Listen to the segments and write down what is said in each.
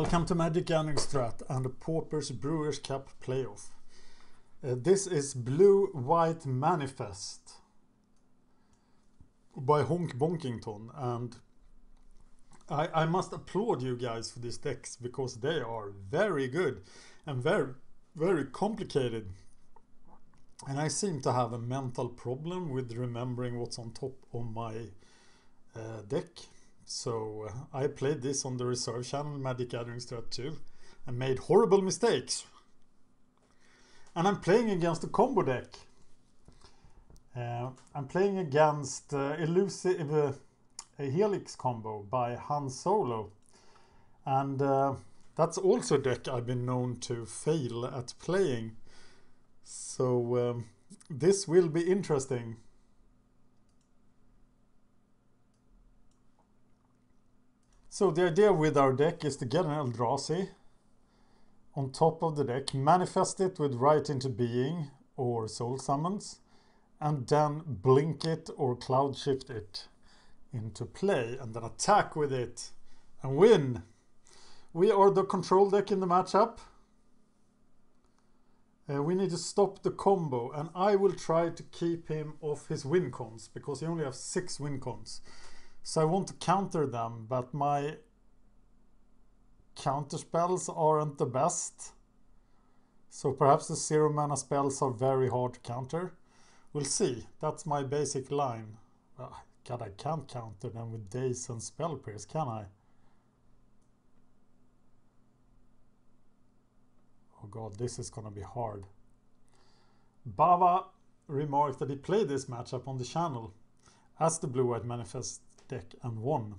Welcome to Magic Gathering Strat and the Pauper Brewers Cup playoff. This is Blue White Manifest by Honk Bonkington, and I must applaud you guys for these decks because they are very good and very complicated. And I seem to have a mental problem with remembering what's on top of my deck. So I played this on the reserve channel Magic Gathering Strat 2 and made horrible mistakes. And I'm playing against a combo deck. I'm playing against Elusive Helix combo by Han Solo. And that's also a deck I've been known to fail at playing. So this will be interesting. So the idea with our deck is to get an Eldrazi on top of the deck, manifest it with Right into Being or Soul Summons, and then blink it or cloud shift it into play, and then attack with it and win. We are the control deck in the matchup. We need to stop the combo, and I will try to keep him off his win cons because he only has 6 win cons. So I want to counter them, but my counter spells aren't the best. So perhaps the 0 mana spells are very hard to counter. We'll see. That's my basic line. God, I can't counter them with Daze and Spell Pierce, can I? Oh god, this is gonna be hard. Bava remarked that he played this matchup on the channel as the Blue White Manifest deck and won.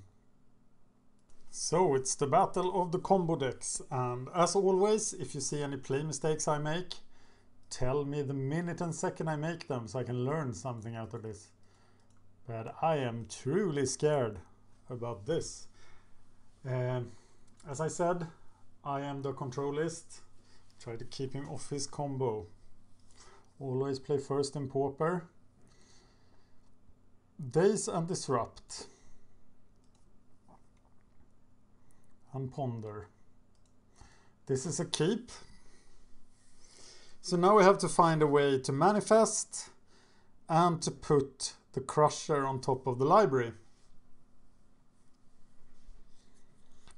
So it's the battle of the combo decks, and as always, if you see any play mistakes I make, tell me the minute and second I make them so I can learn something out of this. But I am truly scared about this. As I said, I am the control list. Try to keep him off his combo. Always play first in Pauper. Daze and Disrupt. And Ponder. This is a keep. So now we have to find a way to manifest and to put the Crusher on top of the library.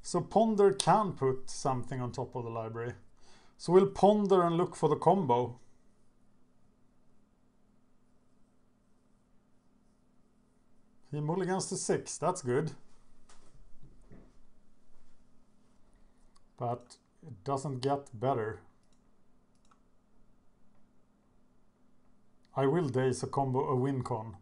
So Ponder can put something on top of the library. So we'll ponder and look for the combo. He mulligans to 6, that's good. But it doesn't get better. I will Daze a combo, a win con.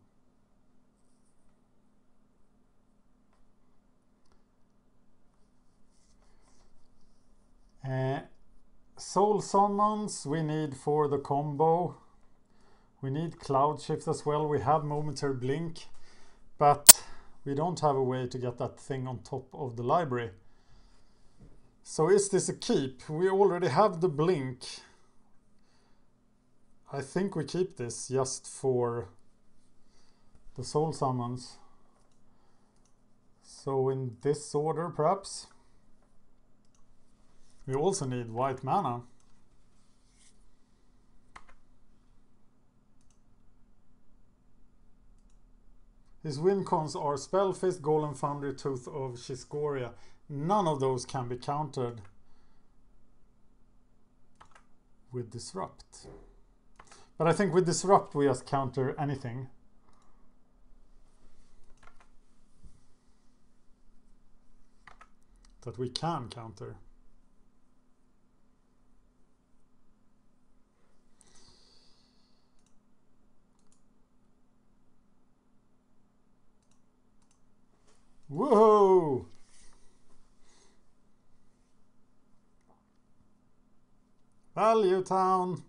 Soul Summons we need for the combo. We need Cloud Shift as well. We have Momentary Blink, but we don't have a way to get that thing on top of the library. So is this a keep? We already have the blink. I think we keep this just for the Soul Summons. So in this order perhaps. We also need white mana. His win cons are Spellfist, Golem Foundry, Tooth of Shiscoria. None of those can be countered with Disrupt. But I think with Disrupt we just counter anything. That we can counter. Whoa! Value Town.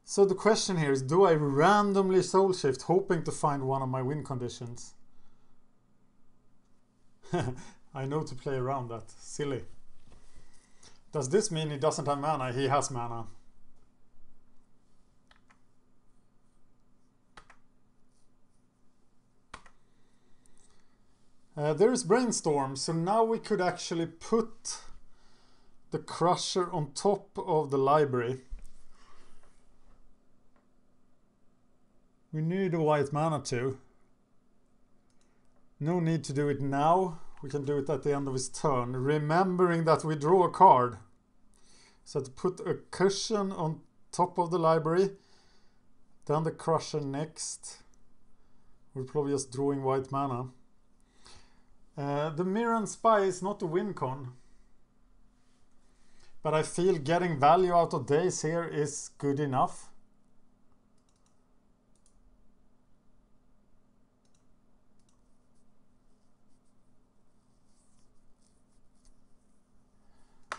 So the question here is, do I randomly soul shift hoping to find one of my win conditions? I know to play around that. Silly. Does this mean he doesn't have mana? He has mana. There is Brainstorm, so now we could actually put the crusher on top of the library. We need a white mana too. No need to do it now. We can do it at the end of his turn, remembering that we draw a card. So to put a cushion on top of the library, then the crusher next. We're probably just drawing white mana. The Mirror and Spy is not a win con, but I feel getting value out of days here is good enough.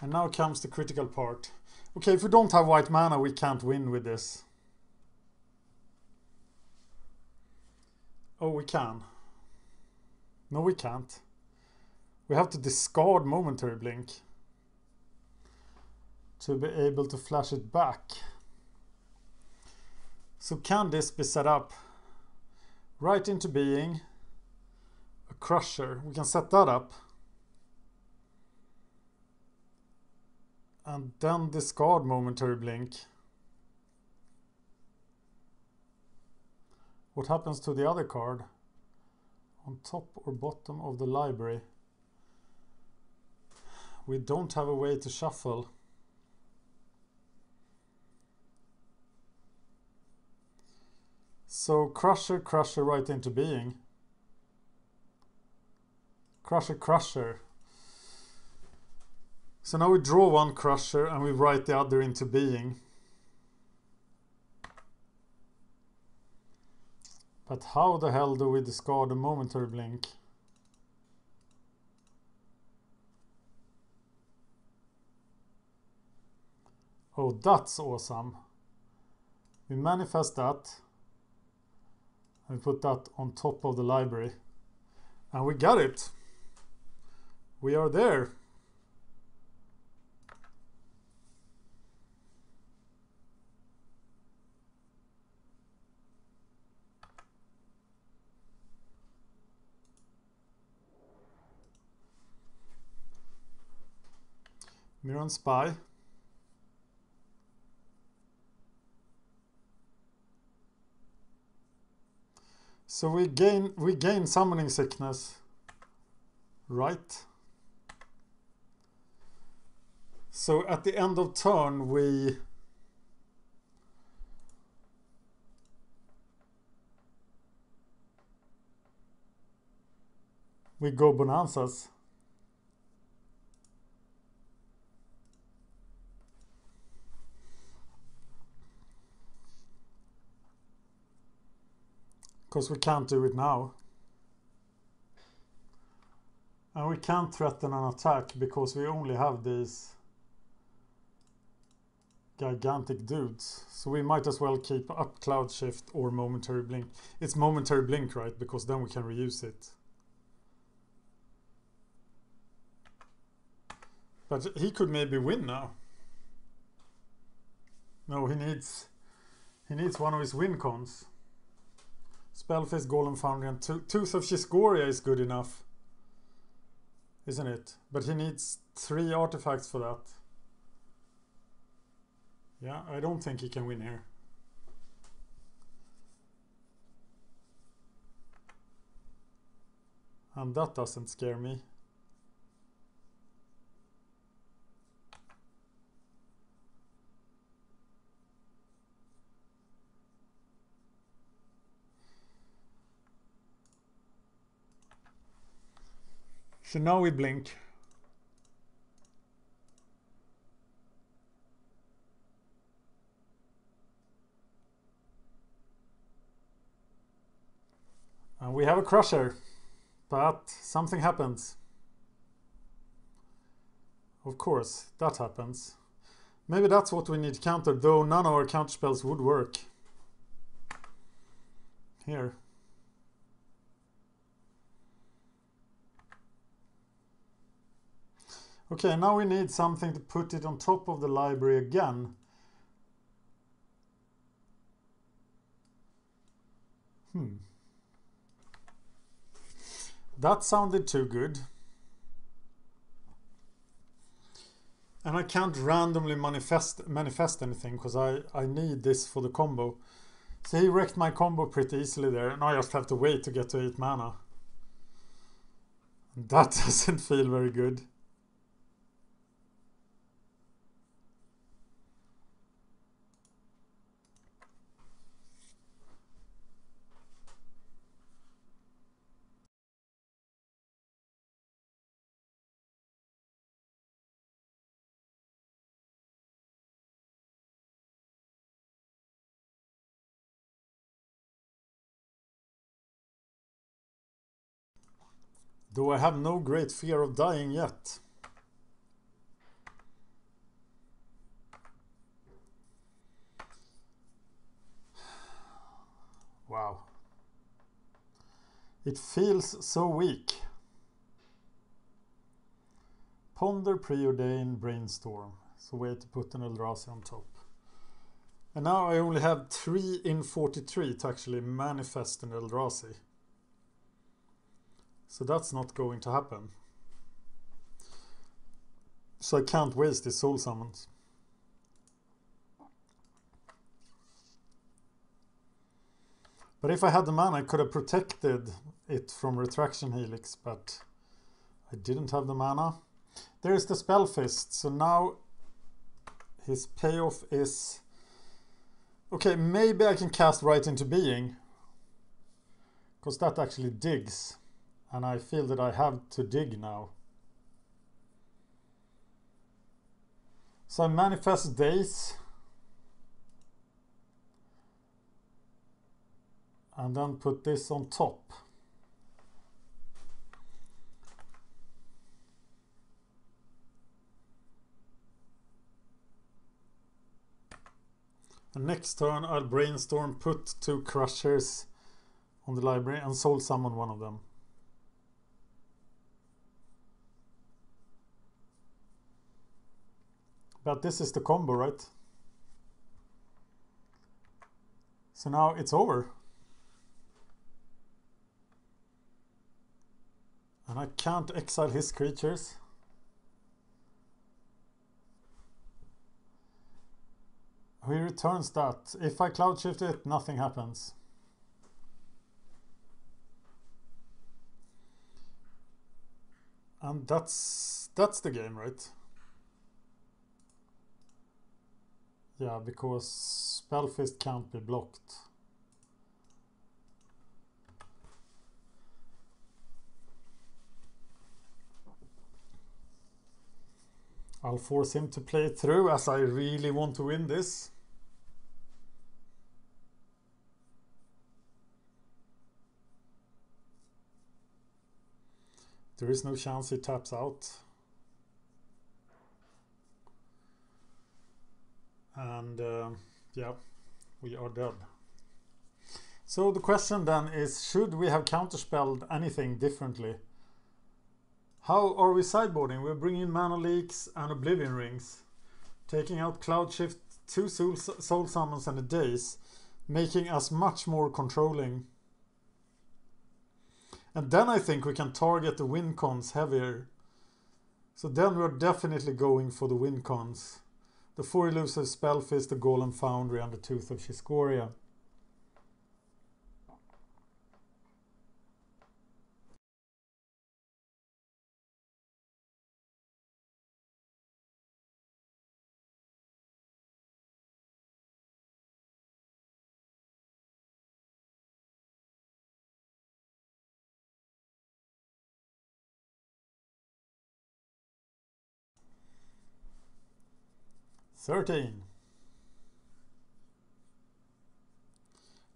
And now comes the critical part. Okay, if we don't have white mana, we can't win with this. Oh, we can. No, we can't. We have to discard Momentary Blink to be able to flash it back. So can this be set up? Right into being a crusher. We can set that up. And then discard Momentary Blink. What happens to the other card? On top or bottom of the library? We don't have a way to shuffle. So crusher, crusher right into being. Crusher, crusher. So now we draw one crusher and we write the other into being. But how the hell do we discard a Momentary Blink? Oh, that's awesome. We manifest that. And we put that on top of the library. And we got it. We are there. Mirror and Spy. So we gain summoning sickness, right? So at the end of turn we go bonanzas. Because we can't do it now. And we can't threaten an attack because we only have these gigantic dudes. So we might as well keep up Cloud Shift or Momentary Blink. It's Momentary Blink, right? Because then we can reuse it. But he could maybe win now. No, he needs one of his win cons. Spellface, Golem Foundry, and Tooth of Shisgoria is good enough, isn't it? But he needs 3 artifacts for that. Yeah, I don't think he can win here. And that doesn't scare me. So now we blink. And we have a crusher, but something happens. Of course, that happens. Maybe that's what we need to counter, though none of our counter spells would work. Here. Okay, now we need something to put it on top of the library again. That sounded too good. And I can't randomly manifest anything because I need this for the combo. So he wrecked my combo pretty easily there, and I just have to wait to get to 8 mana. That doesn't feel very good. Though I have no great fear of dying yet. Wow. It feels so weak. Ponder, Preordain, Brainstorm. So way to put an Eldrazi on top. And now I only have 3 in 43 to actually manifest an Eldrazi. So that's not going to happen. So I can't waste these soul summons. But if I had the mana, I could have protected it from Retraction Helix, but I didn't have the mana. There is the Spell Fist, so now his payoff is... Okay, maybe I can cast Right into Being, because that actually digs. And I feel that I have to dig now. So I manifest Days. And then put this on top. And next turn I'll Brainstorm, put 2 Crushers on the library and soul summon one of them. But this is the combo, right? So now it's over. And I can't exile his creatures. He returns that. If I cloud shift it, nothing happens. And that's the game, right? Yeah, because Spellfist can't be blocked. I'll force him to play it through as I really want to win this. There is no chance he taps out. And yeah, we are dead. So the question then is, should we have counterspelled anything differently? How are we sideboarding? We're bringing Mana Leaks and Oblivion Rings, taking out Cloud Shift, 2 soul summons and a Daze, making us much more controlling. And then I think we can target the win cons heavier. So then we're definitely going for the win cons. The 4 elusive Spellfist, the Golem Foundry, and the Tooth of Shiscoria. $13.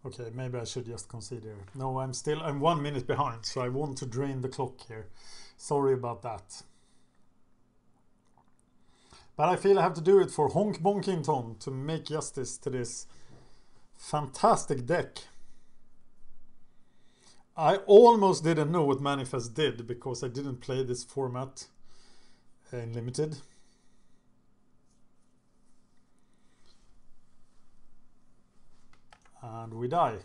Okay, maybe I should just consider. No, I'm 1 minute behind, so I want to drain the clock here. Sorry about that. But I feel I have to do it for Honk Bonkington to make justice to this fantastic deck. I almost didn't know what Manifest did because I didn't play this format in Limited. And we die.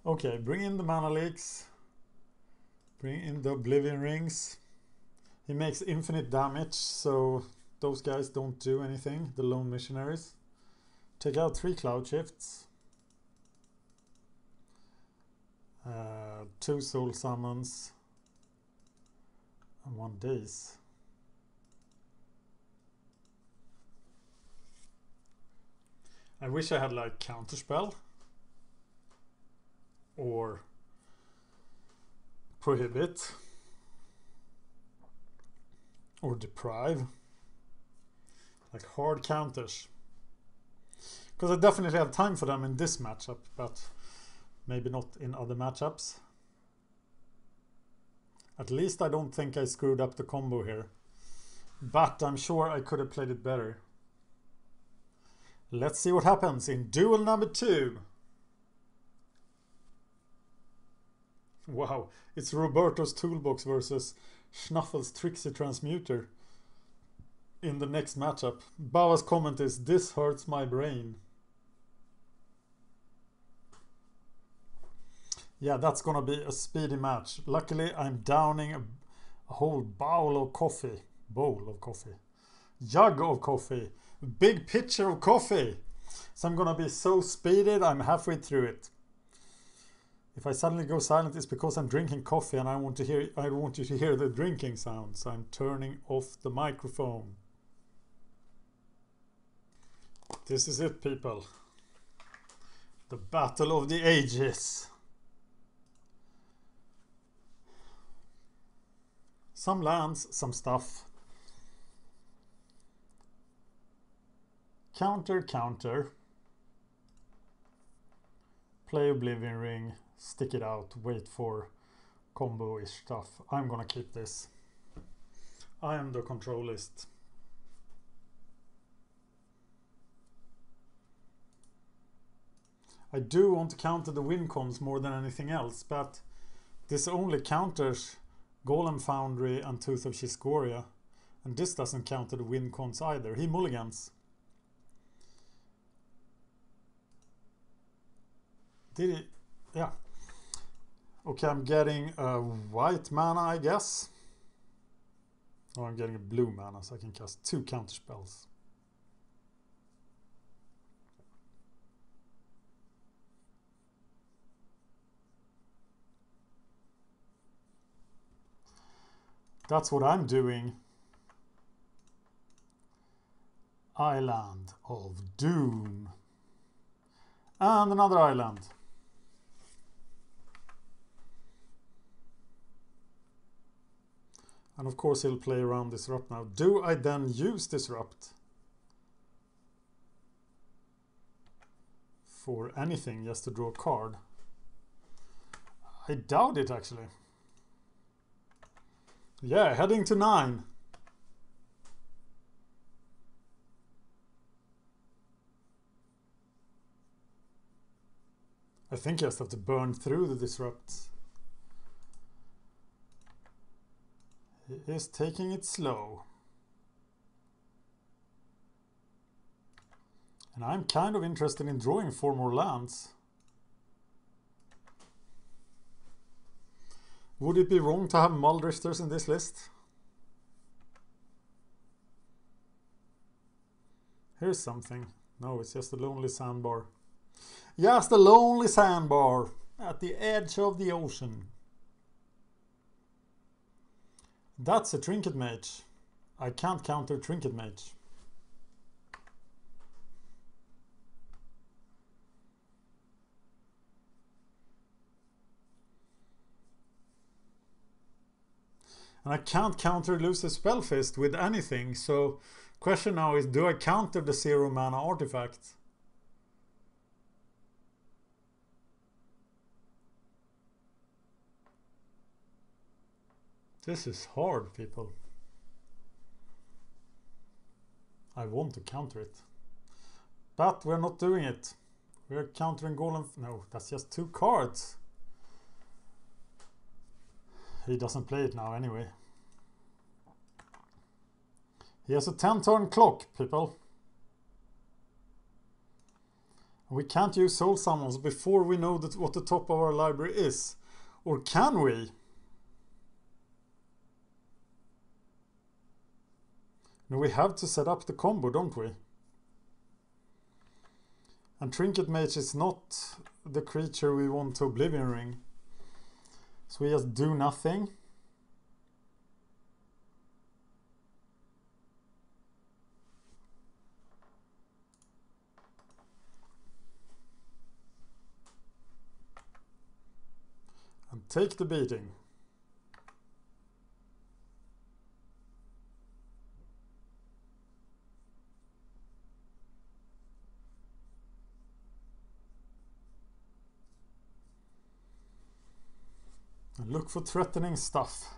Okay, bring in the mana leaks. Bring in the Oblivion Rings. He makes infinite damage, so those guys don't do anything, the Lone Missionaries. Take out 3 Cloud Shifts. 2 Soul Summons. And 1 Daze. I wish I had like Counterspell. Or Prohibit. Or Deprive. Like hard counters. Because I definitely have time for them in this matchup, but maybe not in other matchups. At least I don't think I screwed up the combo here. But I'm sure I could have played it better. Let's see what happens in duel number 2. Wow, it's Roberto's Toolbox versus Schnuffle's Trixie Transmuter in the next matchup. Bawa's comment is, "This hurts my brain." Yeah, that's gonna be a speedy match. Luckily, I'm downing a whole bowl of coffee. Jug of coffee. Big pitcher of coffee. So I'm gonna be so speeded, I'm halfway through it. If I suddenly go silent, it's because I'm drinking coffee and I want you to hear the drinking sound. So I'm turning off the microphone. This is it, people. The battle of the ages. Some lands, some stuff. Counter, counter. Play Oblivion Ring. Stick it out. Wait for combo-ish stuff. I'm gonna keep this. I am the controlist. I do want to counter the win cons more than anything else, but this only counters Golem Foundry and Tooth of Shiscoria, and this doesn't counter the win cons either. He mulligans. Did he? Yeah. Okay, I'm getting a white mana, I guess. Or I'm getting a blue mana, so I can cast 2 counter spells. That's what I'm doing. Island of Doom. And another island. And of course he'll play around Disrupt now. Do I then use Disrupt for anything, just to draw a card? I doubt it, actually. Yeah, heading to 9. I think you just have to burn through the Disrupts. He is taking it slow. And I'm kind of interested in drawing 4 more lands. Would it be wrong to have Muldrifters in this list? Here's something. No, it's just a lonely sandbar. Just a lonely sandbar at the edge of the ocean. That's a Trinket Mage. I can't counter Trinket Mage. And I can't counter Elusive Spellfist with anything, so question now is, do I counter the 0 mana artifact? This is hard, people. I want to counter it. But we're not doing it. We're countering Golem. No, that's just 2 cards. He doesn't play it now anyway. He has a 10-turn clock, people. We can't use soul summons before we know what the top of our library is. Or can we? No, we have to set up the combo, don't we? And Trinket Mage is not the creature we want to Oblivion Ring. So we just do nothing. And take the beating. And look for threatening stuff.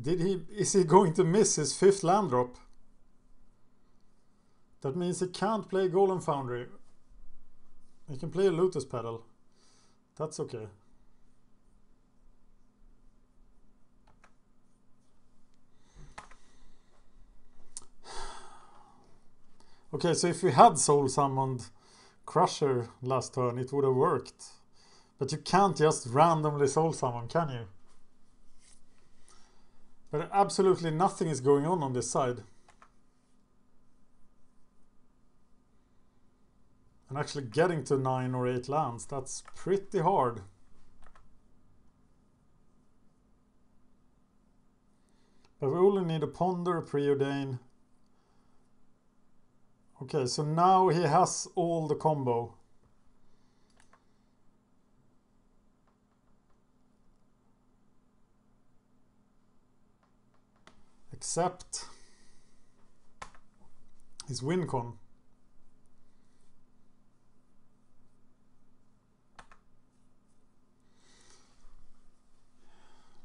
Is he going to miss his 5th land drop? That means he can't play Golem Foundry. He can play a Lotus Petal. That's okay. Okay, so if we had Soul Summoned Crusher last turn, it would have worked. But you can't just randomly Soul Summon, can you? But absolutely nothing is going on this side. And actually getting to 9 or 8 lands, that's pretty hard. But we only need a Ponder, a Preordain. Okay, so now he has all the combo. Except his win con.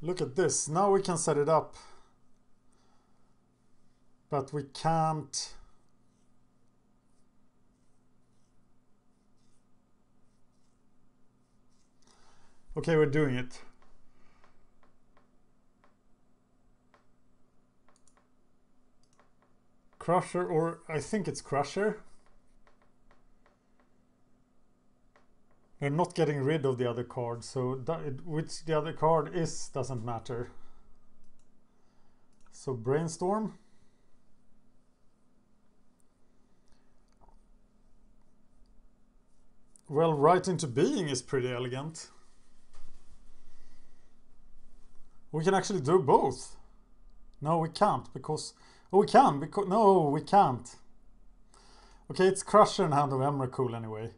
Look at this. Now we can set it up. But we can't. Okay, we're doing it. Crusher, or I think it's Crusher. We're not getting rid of the other card, so which the other card is doesn't matter. So Brainstorm. Well, Right into Being is pretty elegant. We can actually do both. No, we can't, because... Oh, we can, because... No, we can't. Okay, it's Crusher and Hand of Emrakul anyway.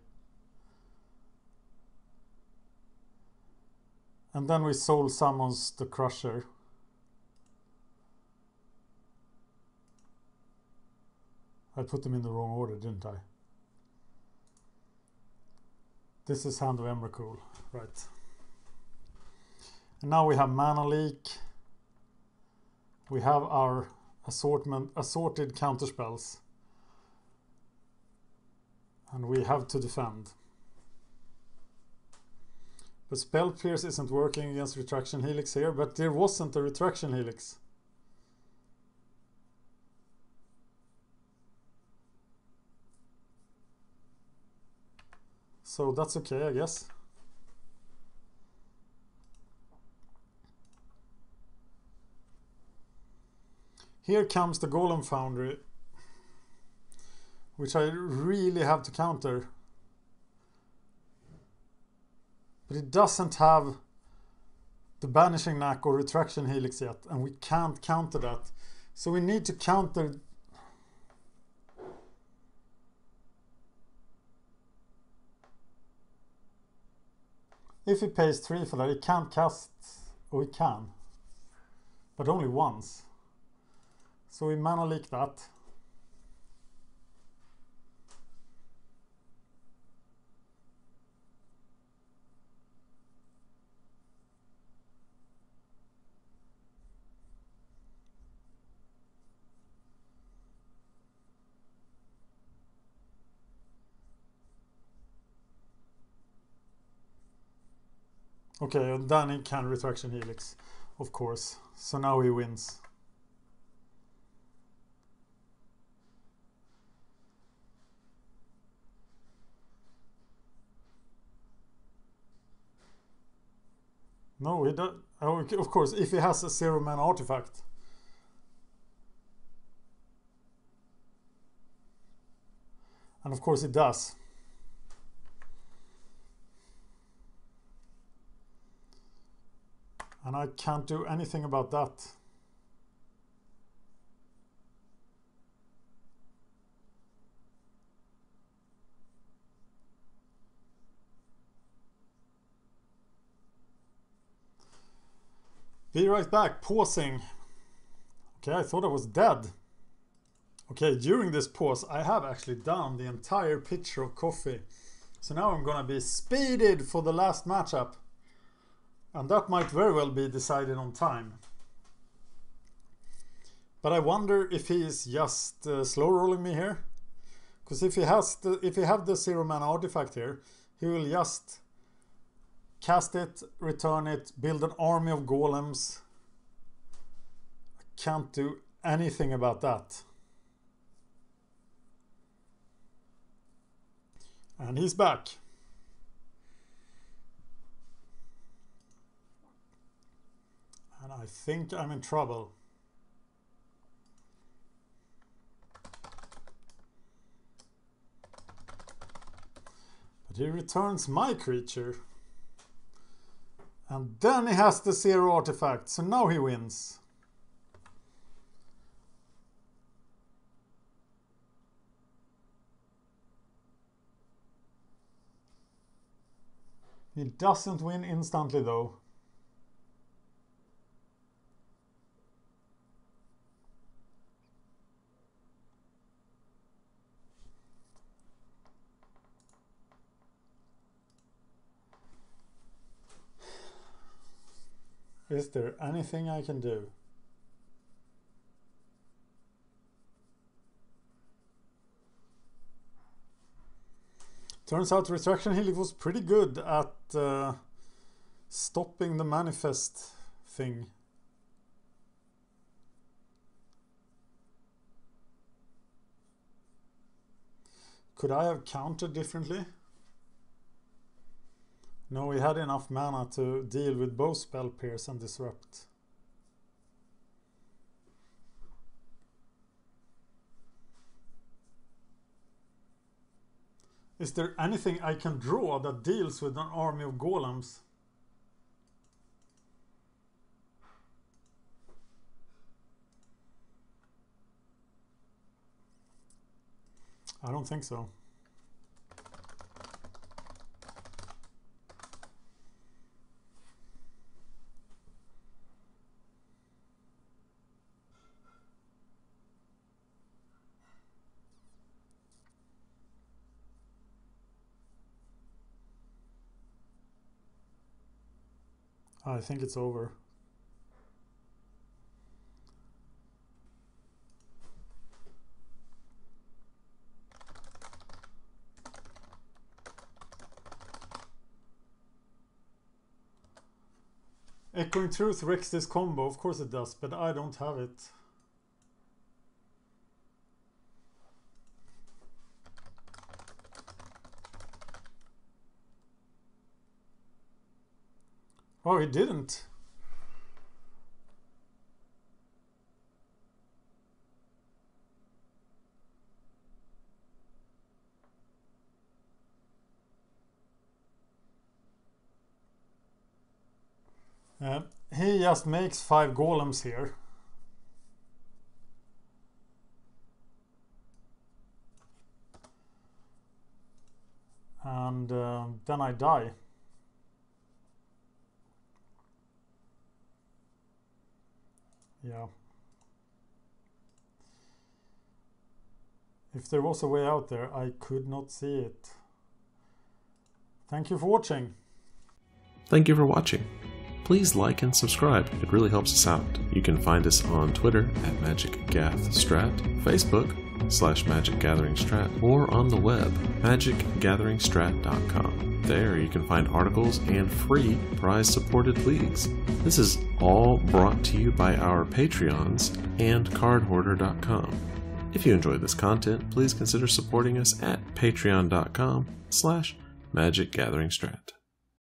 And then we Soul Summons the Crusher. I put them in the wrong order, didn't I? This is Hand of Emrakul, right. And now we have Mana Leak. We have our assorted counterspells. And we have to defend. But Spell Pierce isn't working against Retraction Helix here, but there wasn't a Retraction Helix. So that's okay, I guess. Here comes the Golem Foundry, which I really have to counter. But it doesn't have the Banishing Knack or Retraction Helix yet, and we can't counter that. So we need to counter... If he pays 3 for that, he can't cast... Or he can. But only once. So we Mana Leak that. Okay, and then he can Retraction Helix, of course. So now he wins. No, he does. Oh, of course, if he has a 0-mana artifact. And of course it does. And I can't do anything about that. Be right back, pausing. Okay, I thought I was dead. Okay, during this pause, I have actually downed the entire pitcher of coffee. So now I'm gonna be speeded for the last matchup. And that might very well be decided on time. But I wonder if he is just slow rolling me here. Because if he have the 0-mana artifact here, he will just cast it, return it, build an army of golems. I can't do anything about that. And he's back. And I think I'm in trouble. But he returns my creature. And then he has the 0 artifact, so now he wins. He doesn't win instantly though. Is there anything I can do? Turns out Retraction Helix was pretty good at stopping the manifest thing. Could I have countered differently? No, we had enough mana to deal with both Spell Pierce and Disrupt. Is there anything I can draw that deals with an army of golems? I don't think so. I think it's over. Echoing Truth wrecks this combo, of course it does, but I don't have it. Oh, he didn't. He just makes 5 golems here. And then I die. Yeah. If there was a way out there, I could not see it. Thank you for watching. Thank you for watching. Please like and subscribe, it really helps us out. You can find us on Twitter at MagicGathStrat, Facebook facebook.com/magicgatheringstrat or on the web, magicgatheringstrat.com. There you can find articles and free prize-supported leagues. This is all brought to you by our Patreons and cardhoarder.com. If you enjoyed this content, please consider supporting us at patreon.com/magicgatheringstrat.